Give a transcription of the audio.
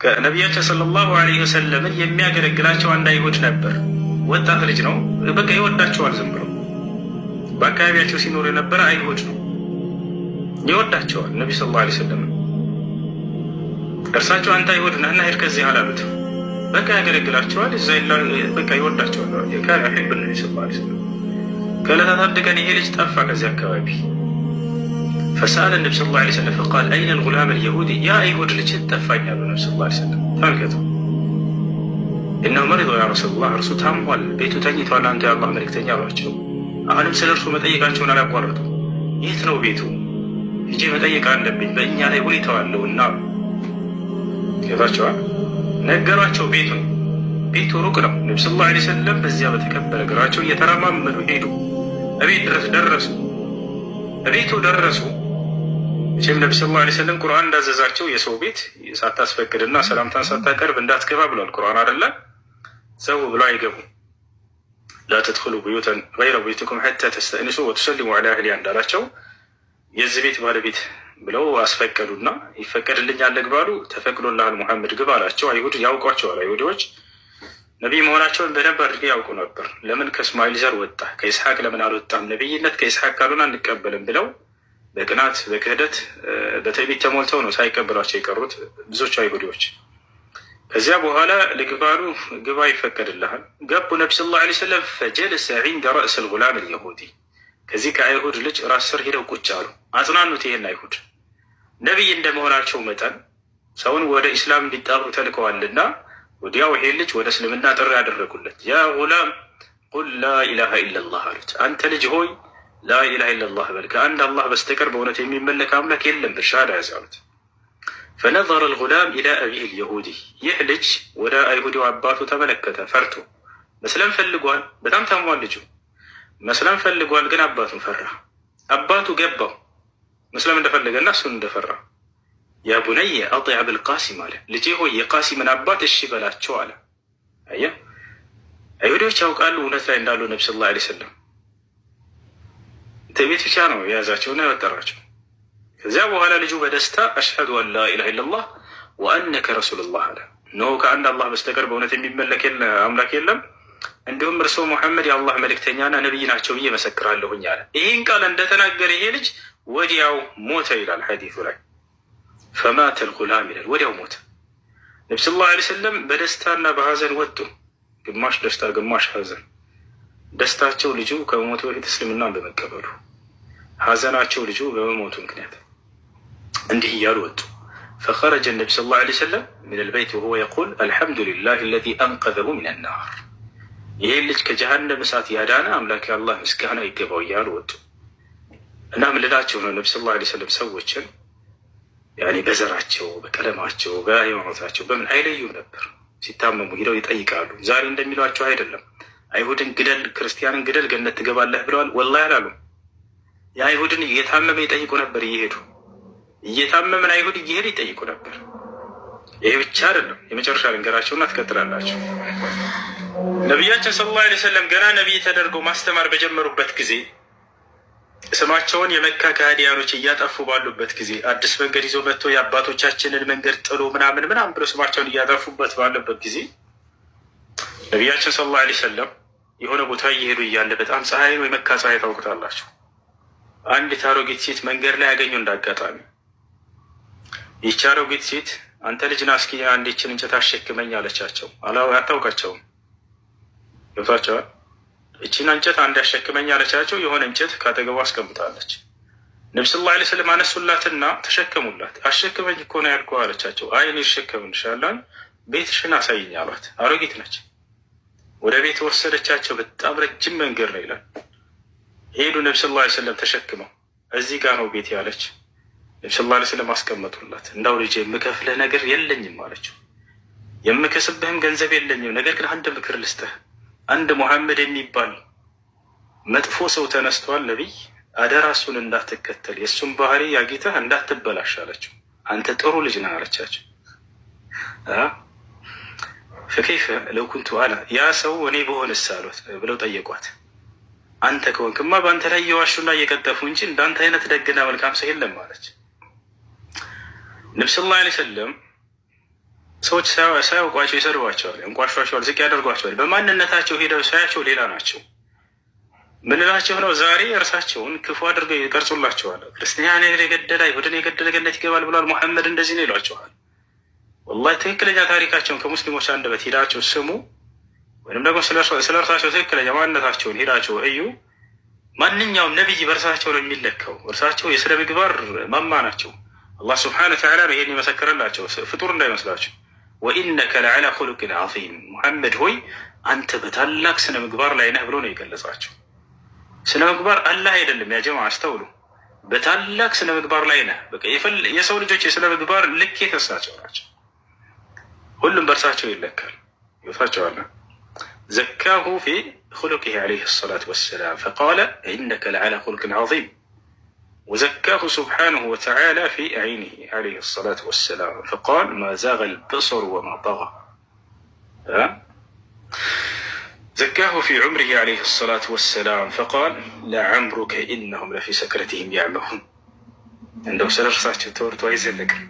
ከነቢያችን ሰለላሁ ዐለይሂ ወሰለም የሚያገለግላቸው አንድ አይሁድ ነበር። ወጣት ልጅ ነው። በቃ ይወዳቸዋል። ዝም ብሎ በአካባቢያቸው ሲኖር የነበረ አይሁድ ነው። ይወዳቸዋል ነቢ ሰለላሁ ዐለይሂ ወሰለም። እርሳቸው አንተ አይሁድ ነህ እና ሄድ ከዚህ አላሉት። በቃ ያገለግላቸዋል። እዛ በቃ ይወዳቸዋል። ካን ዩሒቡ ነቢ ሰለላሁ ዐለይሂ ወሰለም። ከዕለታት አንድ ቀን ይሄ ልጅ ጠፋ ከዚህ አካባቢ። ፈሰአለ ነቢ ሰለላሁ ዐለይሂ ወሰለም ፈቃል አይነ ልጉላም አልየሁዲ፣ ያ አይሁድ ልጅ ጠፋኝ አሉ ነቢ ሰለላሁ ዐለይሂ ወሰለም። ተመልከቱ። እነሁ መሪዶ ያ ረሱላህ፣ እርሱ ታሟል፣ ቤቱ ተኝቷል፣ አንተ የአላህ መልእክተኛ አሏቸው። አሁንም ስለ እርሱ መጠየቃቸውን አላቋረጡ። የት ነው ቤቱ? ሂጄ መጠየቅ አለብኝ፣ በእኛ ላይ ሁኔታው አለውና ጌታቸዋል። ነገሯቸው ቤቱን። ቤቱ ሩቅ ነው። ነቢ ሰለላሁ ዐለይሂ ወሰለም በዚያ በተከበረ እግራቸው እየተራማመዱ ሄዱ። እቤት ድረስ ደረሱ። እቤቱ ደረሱ። መቼም ነቢ ሰለላሁ ዐለይሂ ወሰለም ቁርአን እንዳዘዛቸው የሰው ቤት ሳታስፈቅድና ሰላምታን ሳታቀርብ እንዳትገባ ብሏል ቁርአን አይደለ? ሰው ብሎ አይገቡ። ላ ተድኹሉ ቡዩተን ገይረ ቡዩቲኩም ሐታ ተስተእኒሱ ወቱሰሊሙ ዐላ አህሊሃ እንዳላቸው የዚህ ቤት ባለቤት ብለው አስፈቀዱና ይፈቀድልኛል ግባሉ። ተፈቅዶልሃል ሙሐመድ ግባ አላቸው። አይሁድ ያውቋቸዋል። አይሁዶች ነቢይ መሆናቸውን በደንብ አድርገው ያውቁ ነበር። ለምን ከእስማኤል ዘር ወጣ ከኢስሐቅ ለምን አልወጣም? ነቢይነት ከኢስሐቅ ካልሆነ አንቀበልም ብለው በቅናት በክህደት በትዕቢት ተሞልተው ነው ሳይቀበሏቸው የቀሩት ብዙዎቹ አይሁዶች። ከዚያ በኋላ ልግባሉ። ግባ ይፈቀድልሃል። ገቡ። ነቢ ሰለላሁ ዐለይሂ ወሰለም ፈጀለሰ ዒንደ ረእስ ልጉላም አልየሁዲ፣ ከዚህ ከአይሁድ ልጅ ራስ ስር ሄደው ቁጭ አሉ። አጽናኑት። ይሄን አይሁድ ነቢይ እንደመሆናቸው መጠን ሰውን ወደ ኢስላም እንዲጣሩ ተልከዋልና ወዲያው ይሄ ልጅ ወደ እስልምና ጥሪ ያደረጉለት። ያ ጉላም ቁል ላኢላሃ ኢለላህ አሉት። አንተ ልጅ ሆይ ላኢላሃ ኢለላህ በል፣ ከአንድ አላህ በስተቀር በእውነት የሚመለክ አምላክ የለም ብሻዳ ያዝ አሉት። ፈነዘረ ልጉላም ኢላ አቢህ ልየሁዲ፣ ይህ ልጅ ወደ አይሁዲው አባቱ ተመለከተ ፈርቶ። መስለም ፈልጓል። በጣም ታሟል ልጁ። መስለም ፈልጓል፣ ግን አባቱን ፈራ። አባቱ ገባው መስለም እንደፈለገና እሱን እንደፈራ። ያ ቡነየ አጢዕ አብልቃሲም አለ፣ ልጄ ሆይ የቃሲምን አባት እሺ በላቸው አለ። አየ አይሁዶች ያውቃሉ እውነት ላይ እንዳሉ ነቢ ሰለላሁ ዐለይሂ ወሰለም። ትዕቢት ብቻ ነው የያዛቸውና ያወጠራቸው። ከዚያ በኋላ ልጁ በደስታ አሽሀዱ አን ላኢላሃ ኢለላህ ወአነከ ረሱሉላህ አለ። እነሆ ከአንድ አላህ በስተቀር በእውነት የሚመለክ አምላክ የለም፣ እንዲሁም እርሶ ሙሐመድ የአላህ መልእክተኛና ነቢይ ናቸው ብዬ መሰክራለሁኝ አለ። ይህን ቃል እንደተናገረ ይሄ ልጅ ወዲያው ሞተ ይላል ሐዲሱ ላይ። ፈማተ ልጉላም ይላል፣ ወዲያው ሞተ። ነቢ ሰለላሁ ዐለይሂ ወሰለም በደስታና በሀዘን ወጡ። ግማሽ ደስታ ግማሽ ሀዘን። ደስታቸው ልጁ ከመሞቱ በፊት እስልምናን በመቀበሉ፣ ሀዘናቸው ልጁ በመሞቱ ምክንያት እንዲህ እያሉ ወጡ። ፈኸረጀ ነቢ ሰለላሁ ዐለይሂ ወሰለም ሚን ልበይት ወሁወ የቁል አልሐምዱሊላህ አለዚ አንቀዘሁ ሚን ናር፣ ይህን ልጅ ከጀሃነም እሳት ያዳነ አምላክ አላህ ምስጋና ይገባው እያሉ ወጡ። እና ምን ልላቸው ነው? ነቢ ሰለላሁ ዐለይሂ ወሰለም ሰዎችን ያኔ በዘራቸው፣ በቀለማቸው፣ በሃይማኖታቸው በምን አይለዩም ነበር። ሲታመሙ ሂደው ይጠይቃሉ። ዛሬ እንደሚሏቸው አይደለም። አይሁድን ግደል፣ ክርስቲያንን ግደል፣ ገነት ትገባለህ ብለዋል። ወላሂ አላሉም። የአይሁድን እየታመመ ይጠይቁ ነበር። እየታመመን አይሁድ እየሄዱ ይጠይቁ ነበር። ይሄ ብቻ አይደለም። የመጨረሻ ልንገራቸውና ትቀጥላላቸው። ነቢያችን ሰለላሁ ዐለይሂ ወሰለም ገና ነቢይ ተደርገው ማስተማር በጀመሩበት ጊዜ ስማቸውን የመካ ከሃዲያኖች እያጠፉ ባሉበት ጊዜ አዲስ መንገድ ይዞ መጥቶ የአባቶቻችንን መንገድ ጥሎ ምናምን ብሎ ስማቸውን እያጠፉበት ባለበት ጊዜ ነቢያችን ሰለላሁ ዐለይሂ ወሰለም የሆነ ቦታ እየሄዱ እያለ በጣም ፀሐይ ነው፣ የመካ ፀሐይ ታውቁታላችሁ። አንዲት አሮጊት ሴት መንገድ ላይ ያገኙ እንዳጋጣሚ። ይህች አሮጊት ሴት አንተ ልጅ ና እስኪ አንዴችን እንጨት አሸክመኝ አለቻቸው። አታውቃቸውም። ገብቷቸዋል። እቺን እንጨት አንድ አሸክመኝ አለቻቸው። የሆነ እንጨት ካጠገቡ አስቀምጣለች። ነቢ ሰለላሁ ዐለይሂ ወሰለም አነሱላትና ተሸከሙላት። አሸክመኝ እኮ ነው ያልኩህ አለቻቸው። አይ እኔ እሸከምልሻለሁ፣ ቤትሽን አሳይኝ አሏት። አሮጊት ነች። ወደ ቤት ወሰደቻቸው። በጣም ረጅም መንገድ ነው ይላል። ሄዱ። ነቢ ሰለላሁ ዐለይሂ ወሰለም ተሸክመው እዚህ ጋር ነው ቤት ያለች። ነቢ ሰለላሁ ዐለይሂ ወሰለም አስቀመጡላት። እንዳው ልጄ የምከፍልህ ነገር የለኝም አለችው። የምከስብህም ገንዘብ የለኝም፣ ነገር ግን አንድ ምክር ልስጥህ። አንድ ሙሐመድ የሚባል መጥፎ ሰው ተነስቷል፣ ነቢይ፣ አደራ እሱን እንዳትከተል፣ የእሱን ባህሪ ያጊተህ እንዳትበላሽ አለችው። አንተ ጥሩ ልጅ ነህ አለቻቸው። ፈከይፈ ለው ኩንቱ አና፣ ያ ሰው እኔ በሆንስ አሉት ብለው ጠየቋት። አንተ ከሆንክማ በአንተ ላይ እየዋሹና እየቀጠፉ እንጂ እንዳንተ አይነት ደግና መልካም ሰው የለም አለች። ነቢ ሰለላሁ ዐለይሂ ወሰለም ሰዎች ሳያውቋቸው ይሰድቧቸዋል፣ እንቋሿቸዋል፣ ዝቅ ያደርጓቸዋል። በማንነታቸው ሄደው ሳያቸው ሌላ ናቸው። ምንላቸው ነው? ዛሬ እርሳቸውን ክፉ አድርገው ይቀርጹላቸዋል። ክርስቲያንን የገደለ አይሁድን የገደለ ገነት ይገባል ብሏል ሙሐመድ፣ እንደዚህ ነው ይሏቸዋል። ወላሂ ትክክለኛ ታሪካቸውን ከሙስሊሞች አንደበት ሂዳቸው ስሙ፣ ወይም ደግሞ ስለ እርሳቸው ትክክለኛ ማንነታቸውን ሂዳቸው እዩ። ማንኛውም ነቢይ በእርሳቸው ነው የሚለካው። እርሳቸው የስነ ምግባር ማማ ናቸው። አላህ ስብሐነሁ ወተዓላ ነው ይሄን የመሰከረላቸው፣ ፍጡር እንዳይመስላቸው። ወኢነከ ለዐላ ኹሉቅን ዐዚም፣ ሙሐመድ ሆይ አንተ በታላቅ ስነ ምግባር ላይ ነህ ብሎ ነው የገለጻቸው። ስነ ምግባር አላህ አይደለም ያ ጀማዓ አስተውሉ። በታላቅ ስነ ምግባር ላይ ነህ። በቃ የሰው ልጆች የስነ ምግባር ልኬት እርሳቸው ናቸው። ሁሉም በእርሳቸው ይለካል። ይወታቸዋል። ዘካሁ ፊ ኹሉቂሂ ዐለይሂ ሰላቱ ወሰላም ፈቃለ ኢነከ ለዐላ ኹሉቅን ዐዚም ወዘካሁ ሱብሓነሁ ወተዓላ ፊ ዐይኒሂ ዐለይሂ ሰላቱ ወሰላም ፈቃለ ማ ዛገ አልበሰሩ ወማ ጠጋ። ዘካሁ ፊ ዑምሪሂ ዐለይሂ ሰላቱ ወሰላም ፈቃል ለዐምሩከ ኢነሁም ለፊ ሰክረቲሂም ያዕመሁን። እንደው ስለ እርሳቸው ተወርቶ አይዘለቅም።